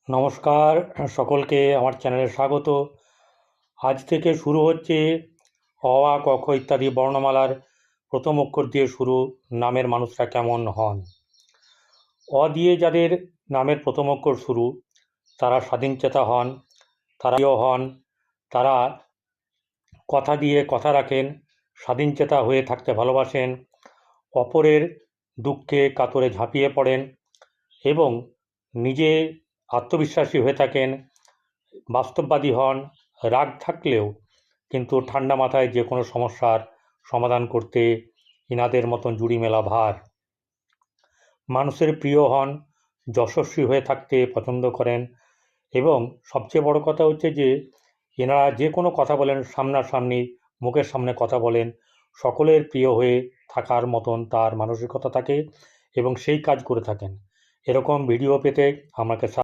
নমস্কার সকলকে আমার চ্যানেলে স্বাগত। আজ থেকে শুরু হচ্ছে অ আ ক খ ইত্যাদি বর্ণমালার প্রথম অক্ষর দিয়ে শুরু নামের মানুষরা কেমন হন। অ দিয়ে যাদের নামের প্রথম অক্ষর শুরু তারা স্বাধীনচেতা হন, তারা প্রিয় হন, তারা কথা দিয়ে কথা রাখেন, স্বাধীনচেতা হয়ে থাকতে ভালোবাসেন, অপরের দুঃখে কাতরে ঝাঁপিয়ে পড়েন এবং নিজে আত্মবিশ্বাসী হয়ে থাকেন, বাস্তববাদী হন, রাগ থাকলেও কিন্তু ঠান্ডা মাথায় যে কোনো সমস্যার সমাধান করতে ইনাদের মতন জুড়ি মেলা ভার। মানুষের প্রিয় হন, যশস্বী হয়ে থাকতে পছন্দ করেন এবং সবচেয়ে বড় কথা হচ্ছে যে এনারা যে কোনো কথা বলেন, সামনাসামনি মুখের সামনে কথা বলেন, সকলের প্রিয় হয়ে থাকার মতন তার মানসিকতা থাকে এবং সেই কাজ করে থাকেন। এরকম ভিডিও পেতে আমাকে